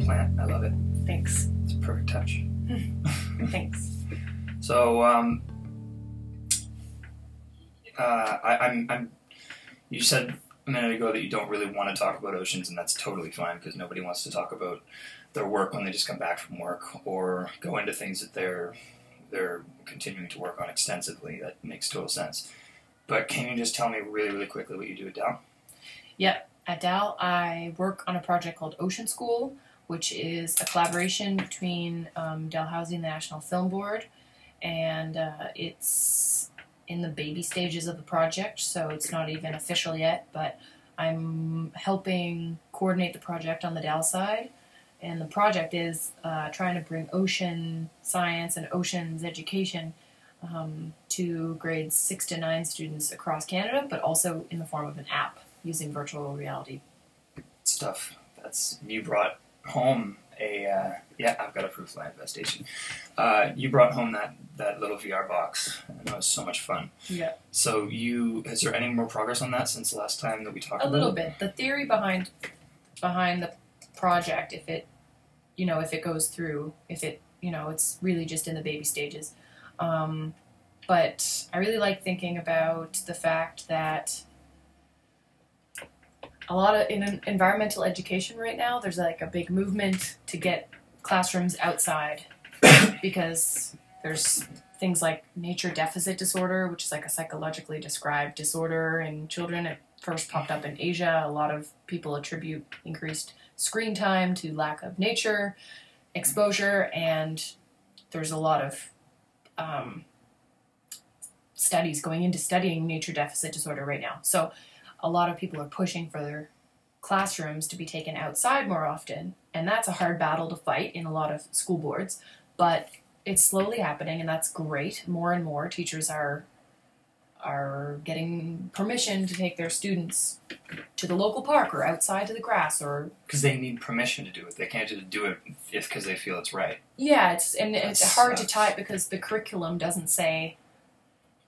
plant. I love it. Thanks. It's a perfect touch. Thanks. So, you said a minute ago that you don't really want to talk about oceans, and that's totally fine because nobody wants to talk about their work when they just come back from work or go into things that they're continuing to work on extensively. That makes total sense. But can you just tell me really, really quickly what you do at Dal? Yep. At Dal, I work on a project called Ocean School, which is a collaboration between Dalhousie and the National Film Board, and it's in the baby stages of the project, so it's not even official yet, but I'm helping coordinate the project on the Dal side, and the project is trying to bring ocean science and oceans education to grades 6 to 9 students across Canada, but also in the form of an app using virtual reality. Stuff. You brought home I've got a fruit fly infestation. You brought home that little VR box, and that was so much fun. Yeah. So is there any more progress on that since the last time that we talked about it? A little bit. The theory behind the project, if it goes through, it's really just in the baby stages. But I really like thinking about the fact that a lot of in environmental education right now, there's like a big movement to get classrooms outside because there's things like nature deficit disorder, which is like a psychologically described disorder in children. It first popped up in Asia. A lot of people attribute increased screen time to lack of nature exposure, and there's a lot of studies going into studying nature deficit disorder right now. So a lot of people are pushing for their classrooms to be taken outside more often, and that's a hard battle to fight in a lot of school boards, but it's slowly happening, and that's great. More and more teachers are getting permission to take their students to the local park or outside to the grass, or because they need permission to do it. They can't just do it because they feel it's right. Yeah, it's hard to tie it because the curriculum doesn't say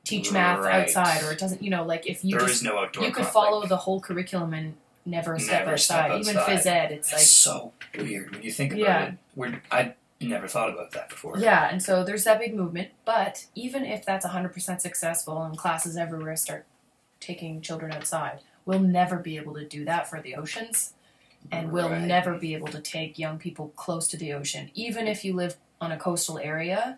teach math outside, or it doesn't, like if you there is no outdoor. You could follow the whole curriculum and never step outside. Even phys ed, it's That's like so weird when you think about it. I never thought about that before. Yeah, and so there's that big movement. But even if that's 100% successful and classes everywhere start taking children outside, we'll never be able to do that for the oceans, and we'll never be able to take young people close to the ocean. Even if you live on a coastal area,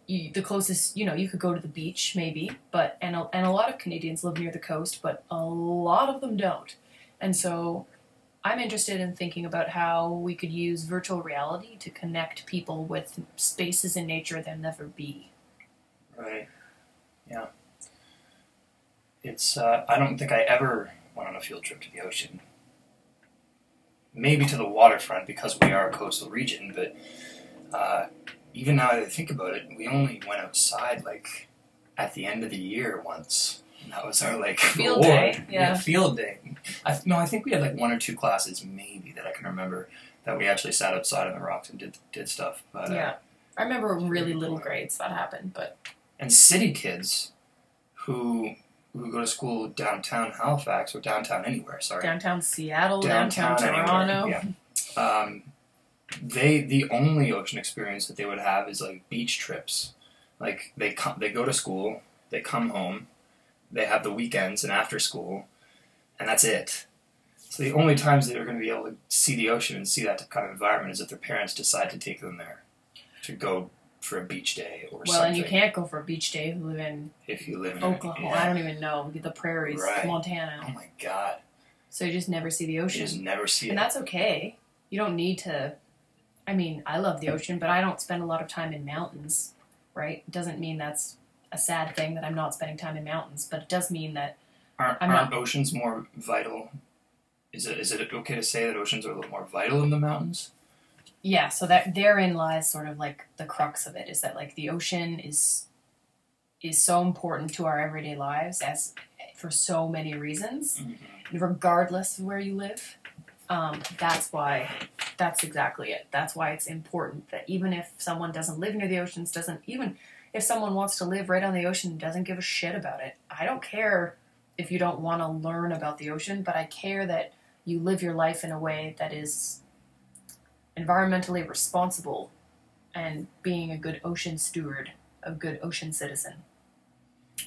the closest, you could go to the beach maybe, but and a lot of Canadians live near the coast, but a lot of them don't. And so I'm interested in thinking about how we could use virtual reality to connect people with spaces in nature they'll never be. Right. Yeah. It's I don't think I ever went on a field trip to the ocean. Maybe to the waterfront because we are a coastal region, but even now that I think about it, we only went outside like at the end of the year once. And that was our field day. Yeah, field day. I think we had like 1 or 2 classes maybe that I can remember that we actually sat outside on the rocks and did stuff. But yeah, I remember really little grades that happened, but and city kids who go to school downtown Halifax or downtown anywhere. Sorry, downtown Seattle, downtown Toronto. Anywhere. Yeah. The only ocean experience that they would have is like beach trips. Like they go to school, they come home, they have the weekends and after school, and that's it. So the only times that they're going to be able to see the ocean and see that kind of environment is if their parents decide to take them there to go for a beach day or something. Well, and you can't go for a beach day if you live in Oklahoma. I don't even know, the prairies, Montana. Oh my God! So you just never see the ocean. You just never see it, and that's okay. You don't need to. I mean, I love the ocean, but I don't spend a lot of time in mountains, right? It doesn't mean that's a sad thing that I'm not spending time in mountains, but it does mean that aren't oceans more vital? Is it okay to say that oceans are a little more vital than the mountains? Yeah, so that therein lies sort of like the crux of it, is that like the ocean is so important to our everyday lives as for so many reasons, regardless of where you live. That's exactly it. That's why it's important that even if someone doesn't live near the oceans, even if someone wants to live right on the ocean and doesn't give a shit about it, I don't care if you don't want to learn about the ocean, but I care that you live your life in a way that is environmentally responsible and being a good ocean steward, a good ocean citizen.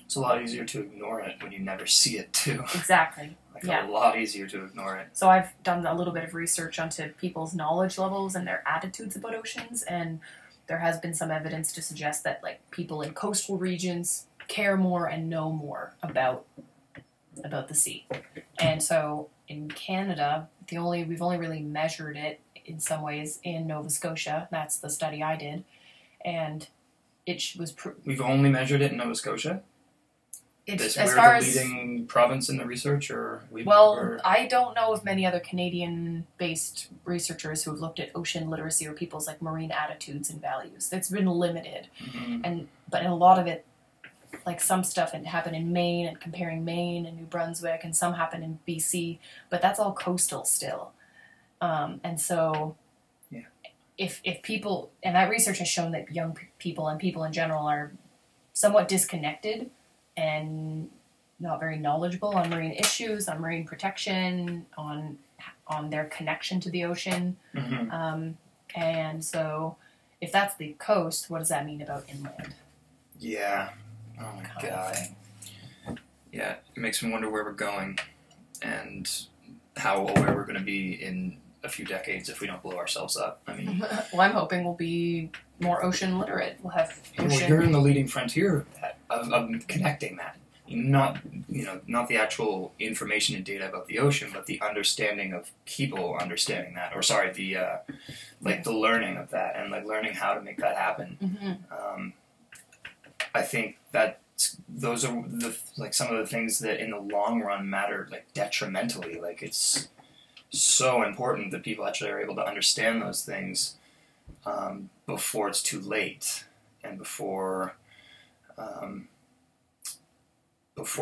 It's a lot easier to ignore it when you never see it, too. Exactly. Like, Yeah. a lot easier to ignore it. So I've done a little bit of research onto people's knowledge levels and their attitudes about oceans, and there has been some evidence to suggest that like people in coastal regions care more and know more about the sea. And so in Canada, we've only really measured it in some ways in Nova Scotia. That's the study I did, and it was. We've only measured it in Nova Scotia. We're the leading province in the research, I don't know of many other Canadian-based researchers who have looked at ocean literacy or people's like marine attitudes and values. It's been limited, but in a lot of it, like some stuff happened in Maine and comparing Maine and New Brunswick, and some happened in BC, but that's all coastal still, and so. If people, and that research has shown that young people and people in general are somewhat disconnected and not very knowledgeable on marine issues, on marine protection, on their connection to the ocean. And so if that's the coast, what does that mean about inland? Yeah. Oh my God. Yeah, it makes me wonder where we're going and how aware we're going to be in a few decades if we don't blow ourselves up. I mean, well, I'm hoping we'll be more ocean literate. We'll have ocean. Well, you're in the leading frontier of connecting that. Not the actual information and data about the ocean, but the understanding of people understanding that, the learning of that, and like learning how to make that happen. I think that those are some of the things that in the long run matter like detrimentally. Like it's so important that people actually are able to understand those things before it's too late and before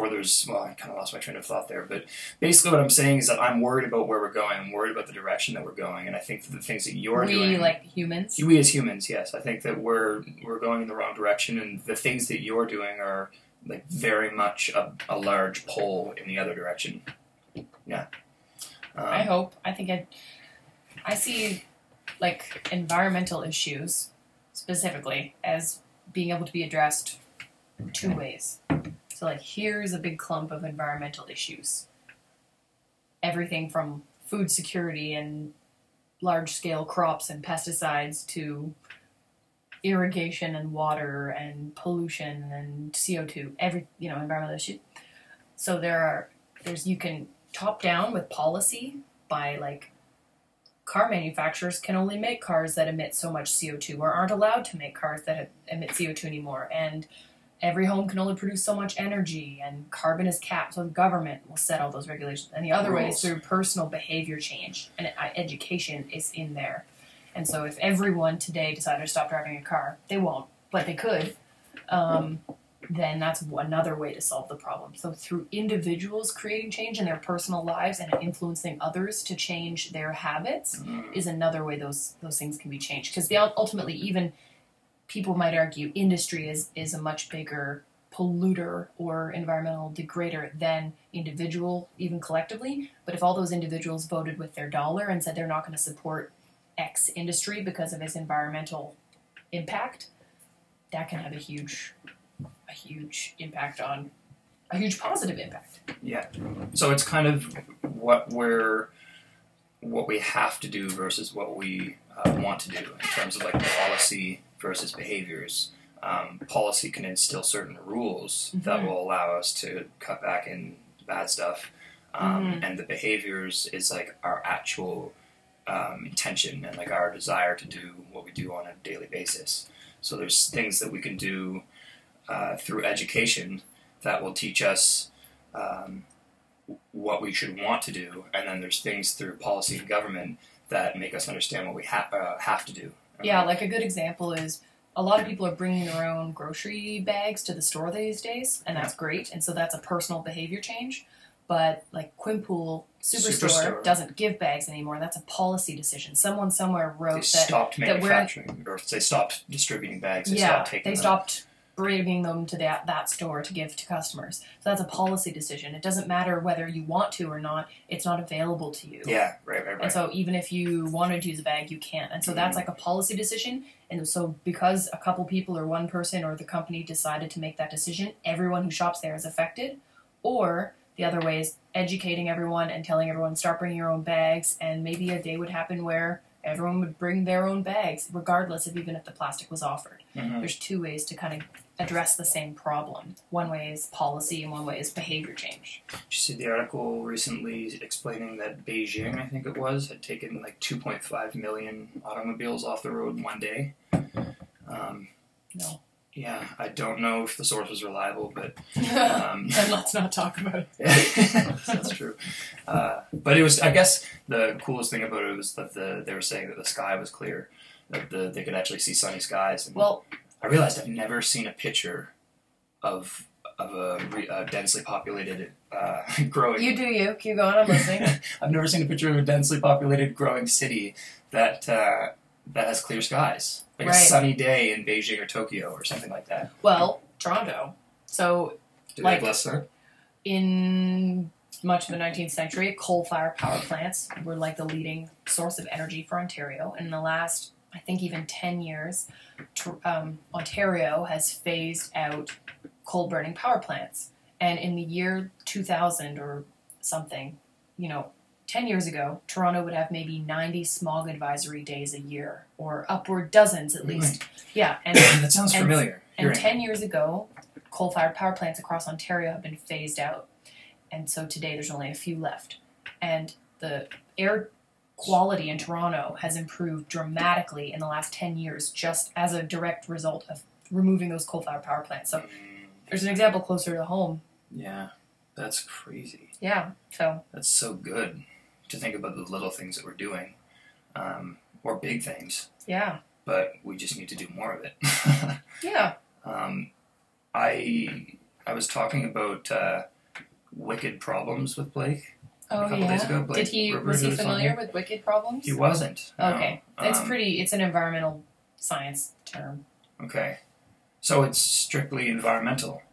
there's, well, I kind of lost my train of thought there, but basically what I'm saying is that I'm worried about where we're going. I'm worried about the direction that we're going, and I think that the things that you're doing... We, like humans? We as humans, yes. I think that we're going in the wrong direction, and the things that you're doing are like very much a large pull in the other direction. Yeah. I hope. I see like environmental issues specifically as being able to be addressed two ways. So like here's a big clump of environmental issues. Everything from food security and large-scale crops and pesticides to irrigation and water and pollution and CO2, environmental issues. So you can top down with policy by like car manufacturers can only make cars that emit so much CO2 or aren't allowed to make cars that emit CO2 anymore, and every home can only produce so much energy, and carbon is capped, so the government will set all those regulations. And the other way is through personal behavior change, and education is in there. And so if everyone today decided to stop driving a car, they won't, but they could, then that's another way to solve the problem. So through individuals creating change in their personal lives and influencing others to change their habits is another way those things can be changed. Because ultimately, even people might argue industry is a much bigger polluter or environmental degrader than individual, even collectively. But if all those individuals voted with their dollar and said they're not going to support X industry because of its environmental impact, that can have a huge impact on a huge positive impact. Yeah. So it's kind of what we have to do versus what we want to do in terms of like policy versus behaviors. Policy can instill certain rules that will allow us to cut back in bad stuff, and the behaviors is like our actual intention and like our desire to do what we do on a daily basis. So there's things that we can do through education that will teach us what we should want to do, and then there's things through policy and government that make us understand what we have to do. Yeah, like a good example is a lot of people are bringing their own grocery bags to the store these days, and that's great, and so that's a personal behavior change. But like Quimpool Superstore doesn't give bags anymore. That's a policy decision. Someone somewhere wrote they stopped manufacturing, or they stopped distributing bags. They stopped taking them. bringing them to that store to give to customers. So that's a policy decision. It doesn't matter whether you want to or not. It's not available to you. Yeah, right. And so even if you wanted to use a bag, you can't. And so that's like a policy decision. And so because a couple people or one person or the company decided to make that decision, everyone who shops there is affected. Or the other way is educating everyone and telling everyone, start bringing your own bags. And maybe a day would happen where everyone would bring their own bags, regardless of even if the plastic was offered. There's two ways to kind of address the same problem. One way is policy and one way is behavior change. Did you see the article recently explaining that Beijing, I think it was, had taken like 2.5 million automobiles off the road in one day? No. Yeah, I don't know if the source was reliable, but... Then let's not talk about it. That's true. But it was, I guess, the coolest thing about it was that they were saying that the sky was clear, that they could actually see sunny skies. And well, I realized I've never seen a picture of a densely populated growing... You do you. Keep going, I'm listening. I've never seen a picture of a densely populated growing city that has clear skies. Like a sunny day in Beijing or Tokyo or something like that. Well, Toronto. So, do they bless her? In much of the 19th century, coal-fired power plants were like the leading source of energy for Ontario. And in the last, I think even 10 years, Ontario has phased out coal-burning power plants. And in the year 2000 or something, 10 years ago, Toronto would have maybe 90 smog advisory days a year, or upward dozens at least. Yeah. And that sounds familiar. And 10 years ago, coal-fired power plants across Ontario have been phased out. And so today there's only a few left. And the air quality in Toronto has improved dramatically in the last 10 years just as a direct result of removing those coal-fired power plants. So there's an example closer to home. Yeah, that's crazy. Yeah, so. That's so good to think about the little things that we're doing, or big things. Yeah. But we just need to do more of it. Yeah. I was talking about Wicked Problems with Blake a couple days ago. Blake, was he familiar with Wicked Problems? He wasn't. Okay. No. It's an environmental science term. Okay. So it's strictly environmental.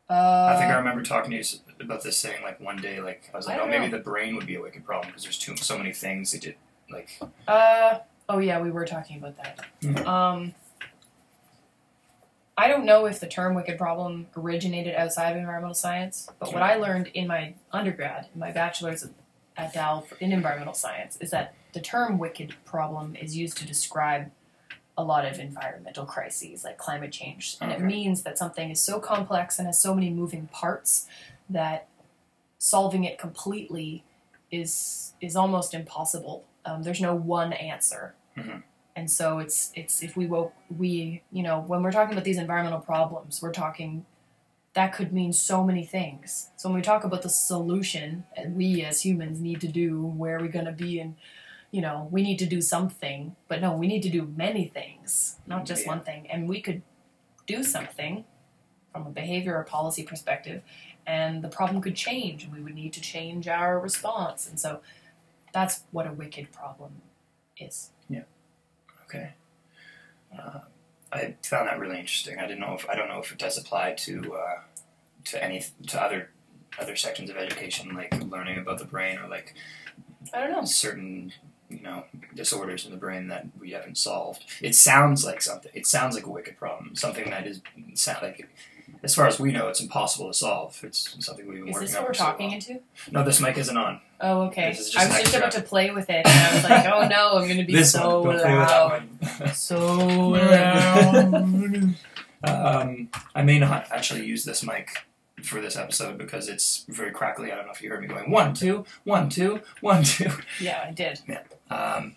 I think I remember talking to you about this, saying like one day, like I was like, maybe the brain would be a wicked problem because there's so many things that did like. Oh yeah, we were talking about that. Mm-hmm. I don't know if the term wicked problem originated outside of environmental science, but what I learned in my undergrad, in my bachelor's at Dal in environmental science, is that the term wicked problem is used to describe a lot of environmental crises like climate change. And it means that something is so complex and has so many moving parts that solving it completely is almost impossible. There's no one answer. Mm-hmm. And so it's if we when we're talking about these environmental problems, we're talking, that could mean so many things. So when we talk about the solution, and we as humans need to do, where are we going to be, and we need to do something, but no, we need to do many things, not just one thing. And we could do something from a behavior or policy perspective, and the problem could change, and we would need to change our response. And so that's what a wicked problem is. Yeah. Okay. I found that really interesting. I don't know if it does apply to other sections of education, like learning about the brain, or like I don't know, certain disorders in the brain that we haven't solved. It sounds like something. It sounds like a wicked problem. Something that like, as far as we know, it's impossible to solve. It's something we've been working on. Is this what we're talking into? No, this mic isn't on. Oh, okay. I was just about to play with it, and I was like, oh no, I'm going to be so loud. So loud. I may not actually use this mic for this episode because it's very crackly. I don't know if you heard me going 1 2 1 2 1 2. Yeah, I did. Yeah. I'm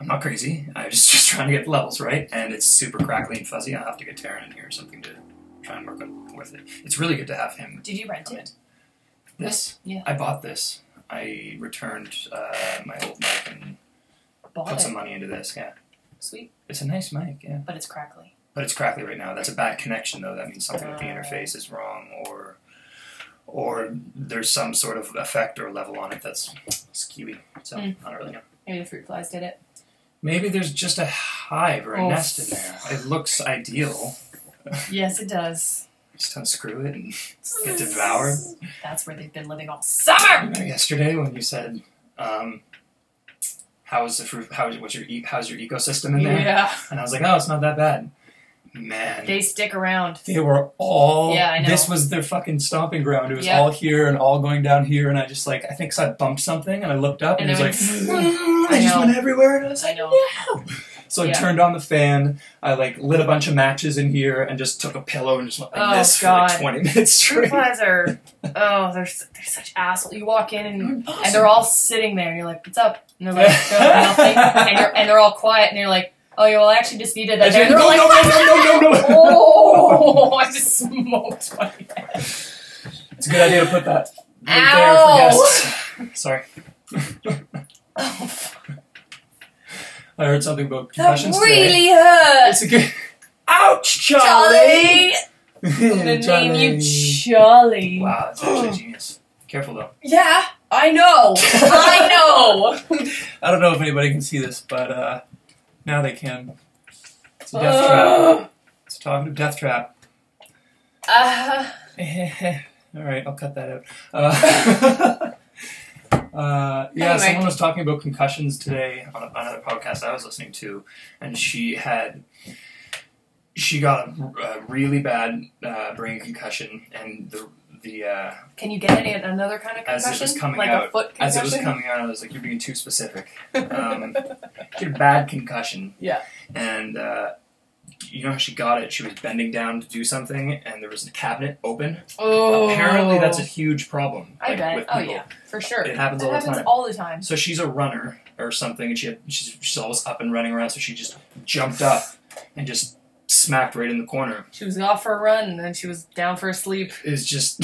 not crazy. I was just trying to get levels right, and it's super crackly and fuzzy. I'll have to get Taryn in here or something to try and work with it. It's really good to have him. Did you rent it? This? Yeah. I bought this. I returned my old mic and put some money into this. Yeah. Sweet. It's a nice mic. Yeah. But it's crackly. But it's crackly right now. That's a bad connection, though. That means something with the interface is wrong, or there's some sort of effect or level on it that's skewy. So I don't really know. Maybe the fruit flies did it. Maybe there's just a hive or a nest in there. It looks ideal. Yes, it does. Just unscrew it and get devoured. That's where they've been living all summer. Yesterday when you said, how's your ecosystem in there? Yeah. And I was like, oh, it's not that bad. Man. They stick around. They were all... Yeah, I know. This was their fucking stomping ground. It was all here and all going down here, and I just I think I bumped something, and I looked up, and it was like... I just went everywhere, and I was like, no! So I turned on the fan, I lit a bunch of matches in here, and just took a pillow and just went like this for 20 minutes straight. Flies are... Oh, they're such assholes. You walk in, and they're all sitting there, and you're like, what's up? And they're like, nothing. And they're all quiet, and you're like, oh, yeah, well, I actually just needed that. No. Oh, I just smoked my head. It's a good idea to put that right there for guests. Sorry. I heard something about concussions That really today. hurt. It's a good... Ouch, Charlie! I'm gonna name you Charlie. Wow, that's actually genius. Careful, though. Yeah, I know. I know. I don't know if anybody can see this, but now they can. It's a death trap. It's a talkative death trap. Alright, I'll cut that out. Anyway. Someone was talking about concussions today on another podcast I was listening to, and she got a really bad brain concussion, and the Can you get another kind of concussion? as it was coming like out, a foot concussion? as it was coming out, I was like, "You're being too specific." She had a bad concussion. Yeah. And you know how she got it? She was bending down to do something, and there was a cabinet open. Oh. Apparently, that's a huge problem. I bet. With Oh people. yeah, for sure. It happens all the time. all the time. So she's a runner or something, and she's always up and running around. So she just jumped up and just smacked right in the corner. She was off for a run, and then she was down for a sleep. It's just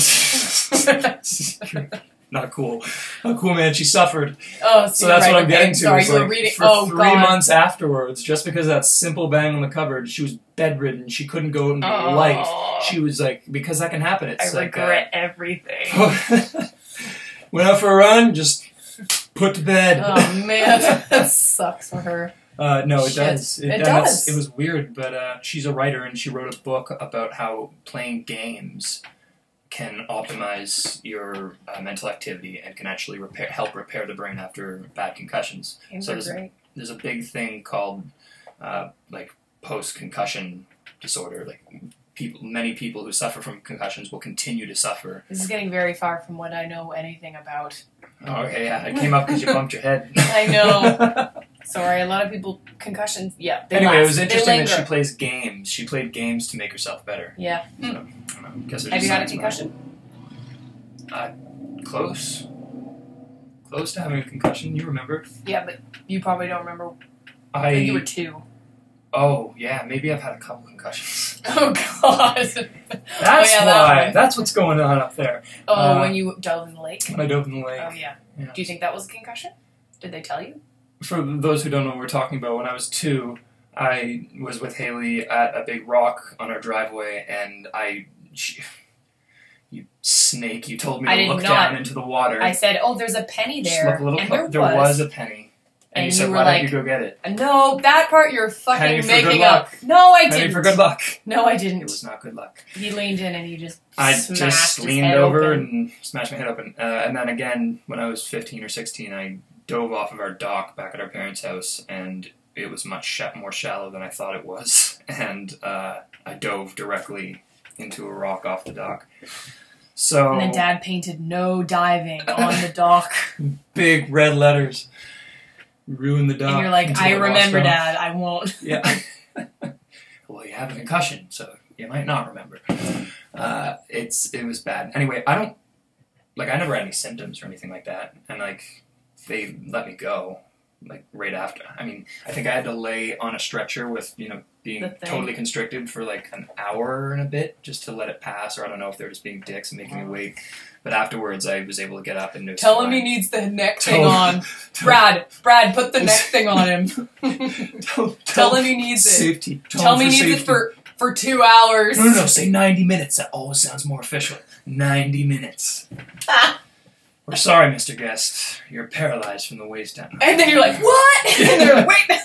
not cool. Not cool, man. She suffered. Oh, so that's what I'm getting to. Sorry, you were reading. For 3 months afterwards, just because of that simple bang on the cupboard, she was bedridden. She couldn't go out into the light. She was because that can happen. It's I regret everything. Went out for a run, just put to bed. Oh man, that sucks for her. No, it does. It does. It was weird, but she's a writer, and she wrote a book about how playing games can optimize your mental activity and can actually help repair the brain after bad concussions. Games are great. There's a big thing called post-concussion disorder. Many people who suffer from concussions will continue to suffer. This is getting very far from what I know anything about. Oh, okay, yeah, it came up because you bumped your head. I know. Sorry, a lot of people, concussions, yeah, they Anyway, last. it was interesting that she linger. plays games. She played games to make herself better. Yeah. So, I don't know. Guess Have you had a concussion? Close. Close to having a concussion, you remember? Yeah, but you probably don't remember. I think you were 2. Oh, yeah, maybe I've had a couple concussions. Oh, God. That's why. That That's what's going on up there. Oh, when you dove in the lake? When I dove in the lake. Oh, yeah. Do you think that was a concussion? Did they tell you? For those who don't know what we're talking about, when I was 2, I was with Haley at a big rock on our driveway, and you snake, you told me to look down into the water. I said, oh, there's a penny there. Just look a little and there was a penny. And you said, why don't you go get it? No, that part you're fucking Penny for making good up. luck. No, I didn't. Penny for good luck. No, I didn't. It was not good luck. He leaned in and he just I smashed just his leaned head over open. and smashed my head open. And then again, when I was 15 or 16, I dove off of our dock back at our parents' house, and it was much more shallow than I thought it was. And I dove directly into a rock off the dock. So, and then Dad painted "No diving" on the dock. Big red letters. Ruined the dock. And you're like, I remember, Dad. I won't. Yeah. Well, you have a concussion, so you might not remember. It was bad. Anyway, I never had any symptoms or anything like that, and they let me go right after. I mean, I think I had to lay on a stretcher with being totally constricted for an hour and a bit just to let it pass, or I don't know if they're just being dicks and making me wait. But afterwards, I was able to get up and it was Tell fine. him he needs the neck thing on. Brad, put the neck thing on him. Tell him he needs it. Safety. Tell him he needs it for 2 hours. No, say 90 minutes. That always sounds more official. 90 minutes. We're sorry, Mr. Guest. You're paralyzed from the waist down. And then you're like, what? And they're like, wait.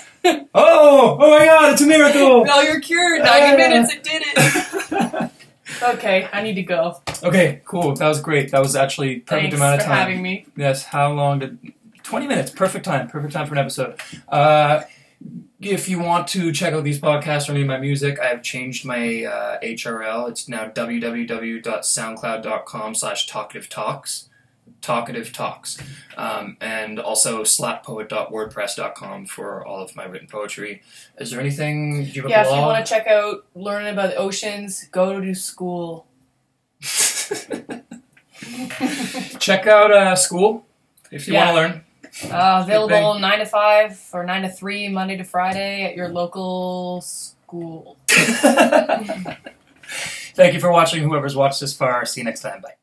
Oh my God, it's a miracle! No, you're cured. 90 minutes, it did it. Okay, I need to go. Okay, cool. That was great. That was actually perfect amount of time. Thanks for having me. Yes, how long did... 20 minutes. Perfect time. Perfect time for an episode. If you want to check out these podcasts or any of my music, I have changed my HRL. It's now www.soundcloud.com/talkative talks. And also slappoet.wordpress.com for all of my written poetry. Is there anything... Do you have a blog? If you want to check out, learn about the oceans, go to school. Check out school if you want to learn. Available 9 to 5 or 9 to 3, Monday to Friday at your local school. Thank you for watching, whoever's watched this far. See you next time. Bye.